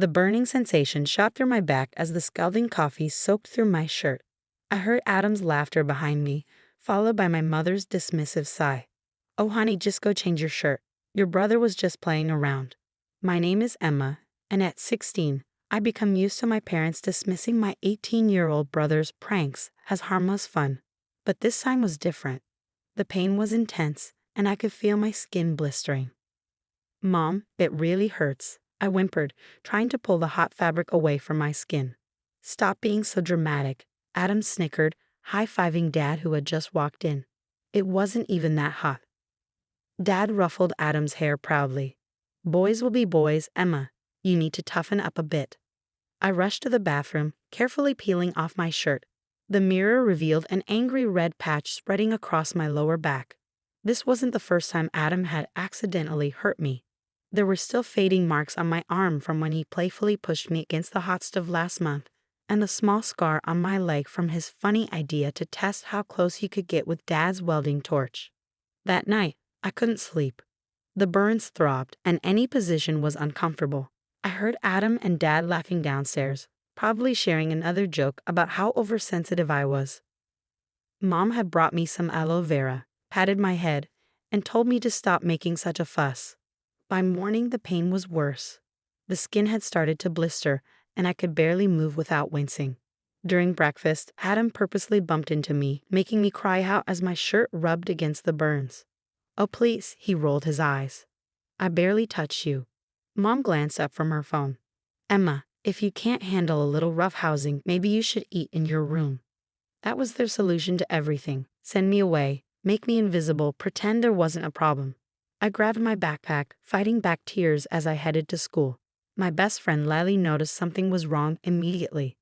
The burning sensation shot through my back as the scalding coffee soaked through my shirt. I heard Adam's laughter behind me, followed by my mother's dismissive sigh. "Oh, honey, just go change your shirt. Your brother was just playing around." My name is Emma, and at 16, I become used to my parents dismissing my 18-year-old brother's pranks as harmless fun. But this time was different. The pain was intense, and I could feel my skin blistering. "Mom, it really hurts," I whimpered, trying to pull the hot fabric away from my skin. "Stop being so dramatic," Adam snickered, high-fiving Dad who had just walked in. "It wasn't even that hot." Dad ruffled Adam's hair proudly. "Boys will be boys, Emma. You need to toughen up a bit." I rushed to the bathroom, carefully peeling off my shirt. The mirror revealed an angry red patch spreading across my lower back. This wasn't the first time Adam had accidentally hurt me. There were still fading marks on my arm from when he playfully pushed me against the hot stove last month, and a small scar on my leg from his funny idea to test how close he could get with Dad's welding torch. That night, I couldn't sleep. The burns throbbed, and any position was uncomfortable. I heard Adam and Dad laughing downstairs, probably sharing another joke about how oversensitive I was. Mom had brought me some aloe vera, patted my head, and told me to stop making such a fuss. By morning, the pain was worse. The skin had started to blister, and I could barely move without wincing. During breakfast, Adam purposely bumped into me, making me cry out as my shirt rubbed against the burns. "Oh, please," he rolled his eyes. "I barely touched you." Mom glanced up from her phone. "Emma, if you can't handle a little roughhousing, maybe you should eat in your room." That was their solution to everything. Send me away, make me invisible, pretend there wasn't a problem. I grabbed my backpack, fighting back tears as I headed to school. My best friend Lily noticed something was wrong immediately.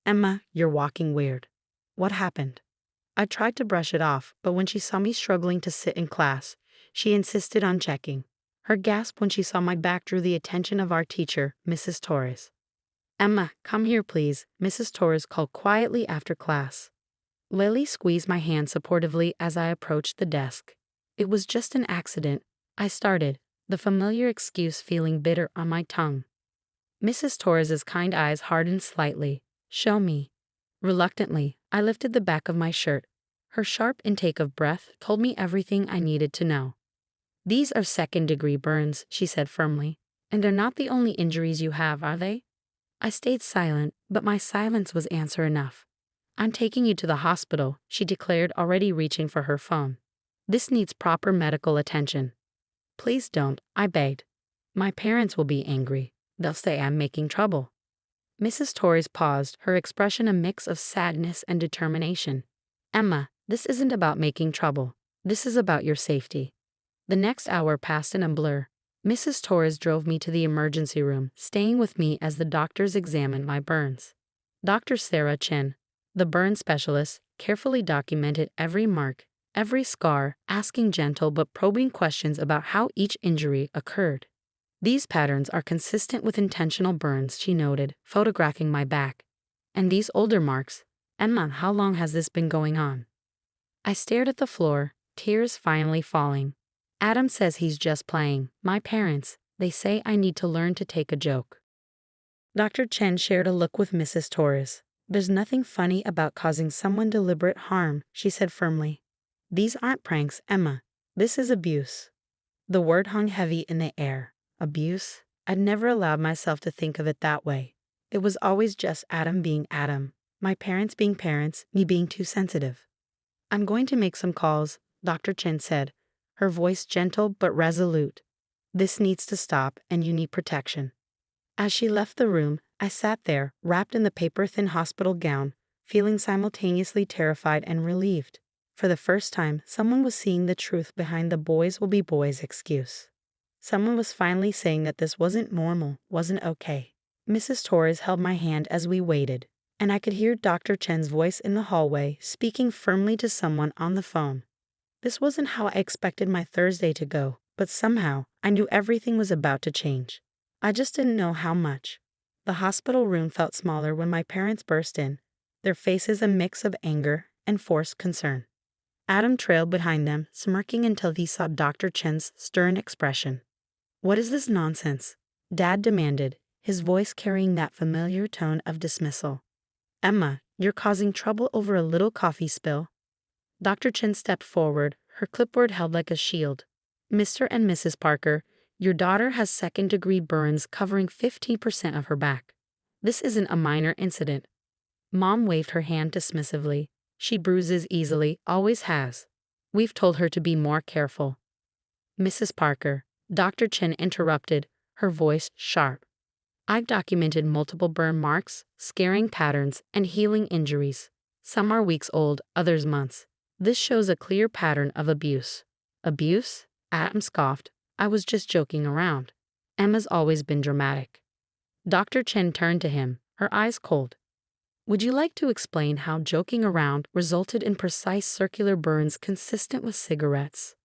"Emma, you're walking weird." "What happened?" I tried to brush it off, but when she saw me struggling to sit in class, she insisted on checking. Her gasp when she saw my back drew the attention of our teacher, Mrs. Torres. "Emma, come here please," Mrs. Torres called quietly after class. Lily squeezed my hand supportively as I approached the desk. "It was just an accident," I started, the familiar excuse feeling bitter on my tongue. Mrs. Torres's kind eyes hardened slightly. "Show me." Reluctantly, I lifted the back of my shirt. Her sharp intake of breath told me everything I needed to know. "These are second-degree burns," she said firmly. "And they're not the only injuries you have, are they?" I stayed silent, but my silence was answer enough. "I'm taking you to the hospital," she declared, already reaching for her phone. "This needs proper medical attention." "Please don't," I begged. "My parents will be angry. They'll say I'm making trouble." Mrs. Torres paused, her expression a mix of sadness and determination. "Emma, this isn't about making trouble. This is about your safety." The next hour passed in a blur. Mrs. Torres drove me to the emergency room, staying with me as the doctors examined my burns. Dr. Sarah Chen, the burn specialist, carefully documented every mark, every scar, asking gentle but probing questions about how each injury occurred. "These patterns are consistent with intentional burns," she noted, photographing my back. "And these older marks, Emma, how long has this been going on?" I stared at the floor, tears finally falling. "Adam says he's just playing. My parents, they say I need to learn to take a joke." Dr. Chen shared a look with Mrs. Torres. "There's nothing funny about causing someone deliberate harm," she said firmly. "These aren't pranks, Emma. This is abuse." The word hung heavy in the air. Abuse? I'd never allowed myself to think of it that way. It was always just Adam being Adam, my parents being parents, me being too sensitive. "I'm going to make some calls," Dr. Chen said, her voice gentle but resolute. "This needs to stop, and you need protection." As she left the room, I sat there, wrapped in the paper-thin hospital gown, feeling simultaneously terrified and relieved. For the first time, someone was seeing the truth behind the "boys will be boys" excuse. Someone was finally saying that this wasn't normal, wasn't okay. Mrs. Torres held my hand as we waited, and I could hear Dr. Chen's voice in the hallway, speaking firmly to someone on the phone. This wasn't how I expected my Thursday to go, but somehow I knew everything was about to change. I just didn't know how much. The hospital room felt smaller when my parents burst in, their faces a mix of anger and forced concern. Adam trailed behind them, smirking until he saw Dr. Chen's stern expression. "What is this nonsense?" Dad demanded, his voice carrying that familiar tone of dismissal. "Emma, you're causing trouble over a little coffee spill." Dr. Chen stepped forward, her clipboard held like a shield. "Mr. and Mrs. Parker, your daughter has second-degree burns covering 15% of her back. This isn't a minor incident." Mom waved her hand dismissively. "She bruises easily, always has. We've told her to be more careful." "Mrs. Parker," Dr. Chen interrupted, her voice sharp. "I've documented multiple burn marks, scarring patterns, and healing injuries. Some are weeks old, others months. This shows a clear pattern of abuse." "Abuse?" Adam scoffed. "I was just joking around. Emma's always been dramatic." Dr. Chen turned to him, her eyes cold. "Would you like to explain how joking around resulted in precise circular burns consistent with cigarettes?"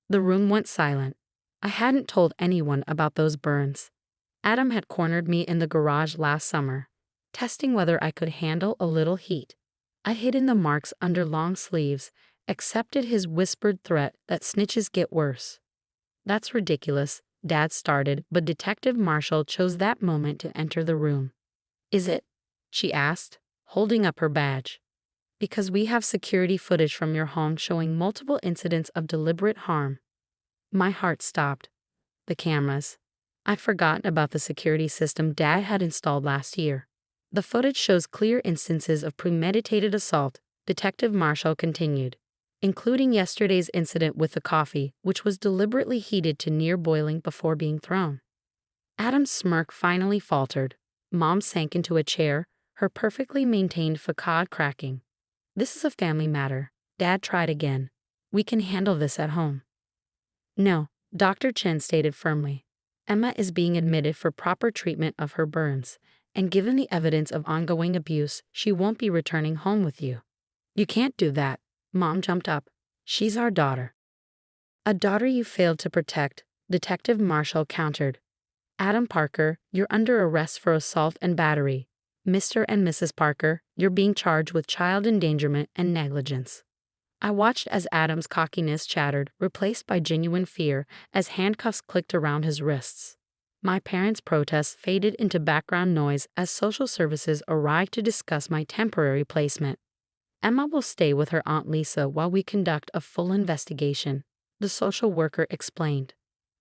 The room went silent. I hadn't told anyone about those burns. Adam had cornered me in the garage last summer, testing whether I could handle a little heat. I'd hidden the marks under long sleeves, accepted his whispered threat that snitches get worse. "That's ridiculous," Dad started, but Detective Marshall chose that moment to enter the room. "Is it?" she asked, holding up her badge. "Because we have security footage from your home showing multiple incidents of deliberate harm." My heart stopped. The cameras. I'd forgotten about the security system Dad had installed last year. "The footage shows clear instances of premeditated assault," Detective Marshall continued, "including yesterday's incident with the coffee, which was deliberately heated to near boiling before being thrown." Adam's smirk finally faltered. Mom sank into a chair, her perfectly maintained facade cracking. "This is a family matter." Dad tried again. "We can handle this at home." "No," Dr. Chen stated firmly. "Emma is being admitted for proper treatment of her burns, and given the evidence of ongoing abuse, she won't be returning home with you." "You can't do that." Mom jumped up. "She's our daughter." "A daughter you failed to protect," Detective Marshall countered. "Adam Parker, you're under arrest for assault and battery. Mr. and Mrs. Parker, you're being charged with child endangerment and negligence." I watched as Adam's cockiness chattered, replaced by genuine fear, as handcuffs clicked around his wrists. My parents' protests faded into background noise as social services arrived to discuss my temporary placement. "Emma will stay with her Aunt Lisa while we conduct a full investigation," the social worker explained.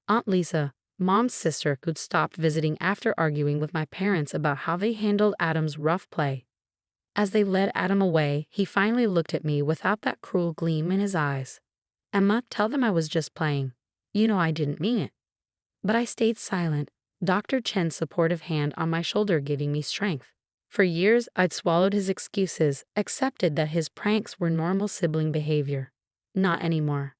Aunt Lisa, Mom's sister who'd stopped visiting after arguing with my parents about how they handled Adam's rough play. As they led Adam away, he finally looked at me without that cruel gleam in his eyes. "Emma, tell them I was just playing. You know I didn't mean it." But I stayed silent, Dr. Chen's supportive hand on my shoulder giving me strength. For years, I'd swallowed his excuses, accepted that his pranks were normal sibling behavior. Not anymore.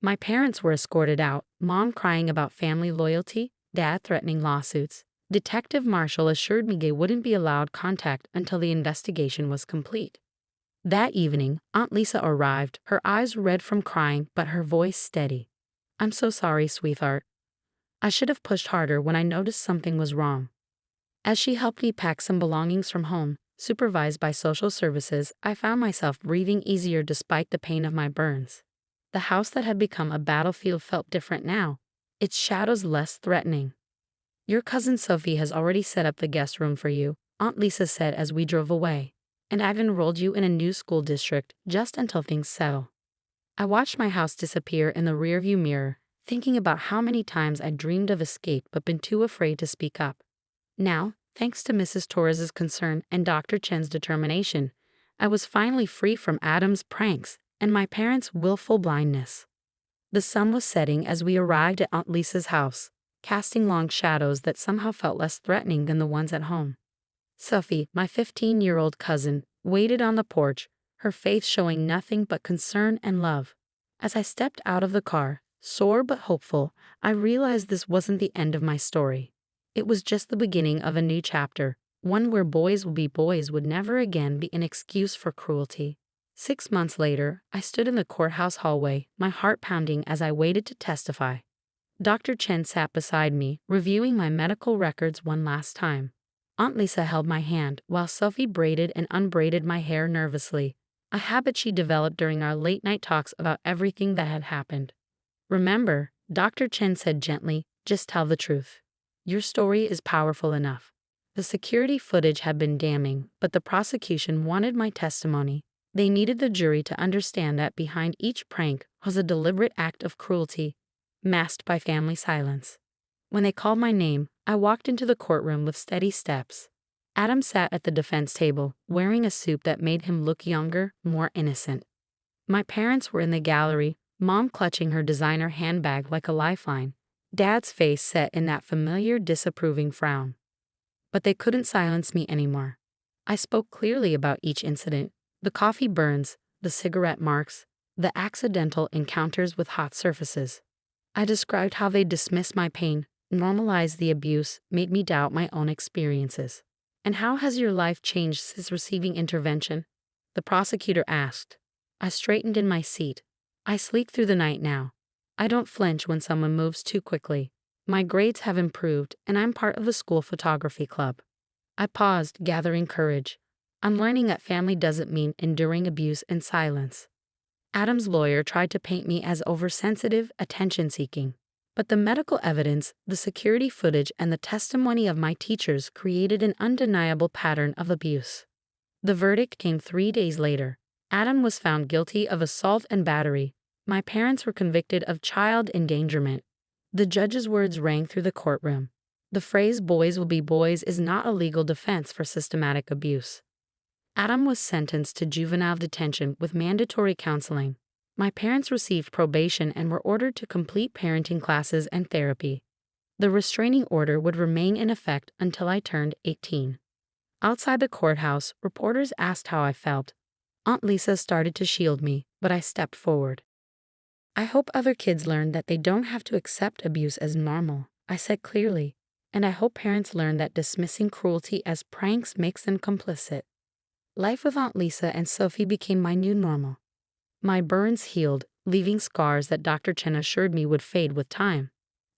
My parents were escorted out, Mom crying about family loyalty, Dad threatening lawsuits. Detective Marshall assured me they wouldn't be allowed contact until the investigation was complete. That evening, Aunt Lisa arrived, her eyes red from crying but her voice steady. "I'm so sorry, sweetheart. I should have pushed harder when I noticed something was wrong." As she helped me pack some belongings from home, supervised by social services, I found myself breathing easier despite the pain of my burns. The house that had become a battlefield felt different now, its shadows less threatening. "Your cousin Sophie has already set up the guest room for you," Aunt Lisa said as we drove away, "and I've enrolled you in a new school district just until things settle." I watched my house disappear in the rearview mirror, thinking about how many times I dreamed of escape but been too afraid to speak up. Now, thanks to Mrs. Torres's concern and Dr. Chen's determination, I was finally free from Adam's pranks and my parents' willful blindness. The sun was setting as we arrived at Aunt Lisa's house, casting long shadows that somehow felt less threatening than the ones at home. Sophie, my 15-year-old cousin, waited on the porch, her face showing nothing but concern and love. As I stepped out of the car, sore but hopeful, I realized this wasn't the end of my story. It was just the beginning of a new chapter, one where boys will be boys would never again be an excuse for cruelty. 6 months later, I stood in the courthouse hallway, my heart pounding as I waited to testify. Dr. Chen sat beside me, reviewing my medical records one last time. Aunt Lisa held my hand while Sophie braided and unbraided my hair nervously, a habit she developed during our late-night talks about everything that had happened. "Remember," Dr. Chen said gently, "just tell the truth." Your story is powerful enough. The security footage had been damning, but the prosecution wanted my testimony. They needed the jury to understand that behind each prank was a deliberate act of cruelty, masked by family silence. When they called my name, I walked into the courtroom with steady steps. Adam sat at the defense table, wearing a suit that made him look younger, more innocent. My parents were in the gallery, Mom clutching her designer handbag like a lifeline, Dad's face set in that familiar disapproving frown. But they couldn't silence me anymore. I spoke clearly about each incident: the coffee burns, the cigarette marks, the accidental encounters with hot surfaces. I described how they dismissed my pain, normalized the abuse, made me doubt my own experiences. And how has your life changed since receiving intervention? The prosecutor asked. I straightened in my seat. I sleep through the night now. I don't flinch when someone moves too quickly. My grades have improved, and I'm part of the school photography club. I paused, gathering courage. I'm learning that family doesn't mean enduring abuse in silence. Adam's lawyer tried to paint me as oversensitive, attention-seeking. But the medical evidence, the security footage, and the testimony of my teachers created an undeniable pattern of abuse. The verdict came 3 days later. Adam was found guilty of assault and battery. My parents were convicted of child endangerment. The judge's words rang through the courtroom. The phrase "boys will be boys" is not a legal defense for systematic abuse. Adam was sentenced to juvenile detention with mandatory counseling. My parents received probation and were ordered to complete parenting classes and therapy. The restraining order would remain in effect until I turned 18. Outside the courthouse, reporters asked how I felt. Aunt Lisa started to shield me, but I stepped forward. I hope other kids learn that they don't have to accept abuse as normal, I said clearly, and I hope parents learn that dismissing cruelty as pranks makes them complicit. Life with Aunt Lisa and Sophie became my new normal. My burns healed, leaving scars that Dr. Chen assured me would fade with time.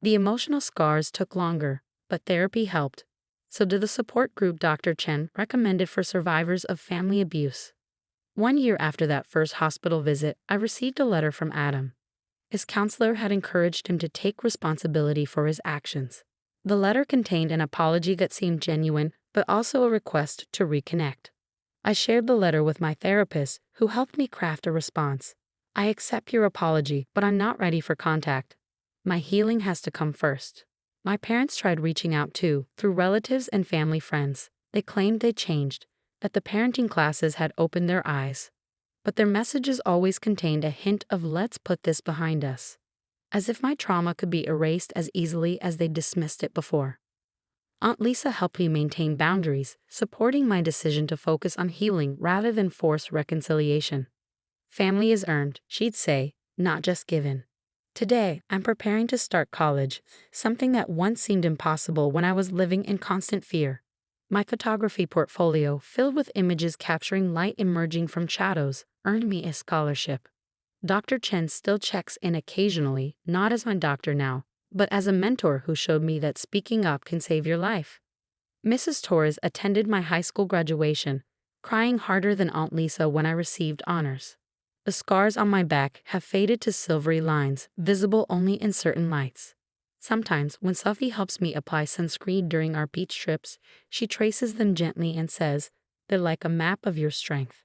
The emotional scars took longer, but therapy helped. So did the support group Dr. Chen recommended for survivors of family abuse. 1 year after that first hospital visit, I received a letter from Adam. His counselor had encouraged him to take responsibility for his actions. The letter contained an apology that seemed genuine, but also a request to reconnect. I shared the letter with my therapist, who helped me craft a response. I accept your apology, but I'm not ready for contact. My healing has to come first. My parents tried reaching out too, through relatives and family friends. They claimed they'd changed, that the parenting classes had opened their eyes. But their messages always contained a hint of "let's put this behind us," as if my trauma could be erased as easily as they dismissed it before. Aunt Lisa helped me maintain boundaries, supporting my decision to focus on healing rather than force reconciliation. Family is earned, she'd say, not just given. Today, I'm preparing to start college, something that once seemed impossible when I was living in constant fear. My photography portfolio, filled with images capturing light emerging from shadows, earned me a scholarship. Dr. Chen still checks in occasionally, not as my doctor now, but as a mentor who showed me that speaking up can save your life. Mrs. Torres attended my high school graduation, crying harder than Aunt Lisa when I received honors. The scars on my back have faded to silvery lines, visible only in certain lights. Sometimes, when Sophie helps me apply sunscreen during our beach trips, she traces them gently and says, "They're like a map of your strength."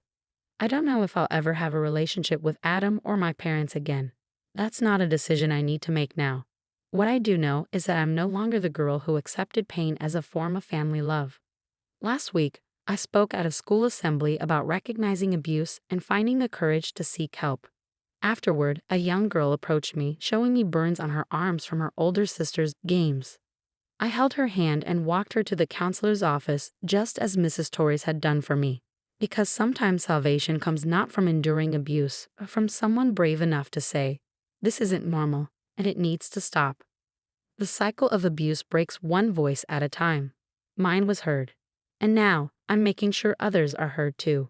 I don't know if I'll ever have a relationship with Adam or my parents again. That's not a decision I need to make now. What I do know is that I'm no longer the girl who accepted pain as a form of family love. Last week, I spoke at a school assembly about recognizing abuse and finding the courage to seek help. Afterward, a young girl approached me, showing me burns on her arms from her older sister's games. I held her hand and walked her to the counselor's office, just as Mrs. Torres had done for me. Because sometimes salvation comes not from enduring abuse, but from someone brave enough to say, "This isn't normal, and it needs to stop." The cycle of abuse breaks one voice at a time. Mine was heard. And now, I'm making sure others are heard too.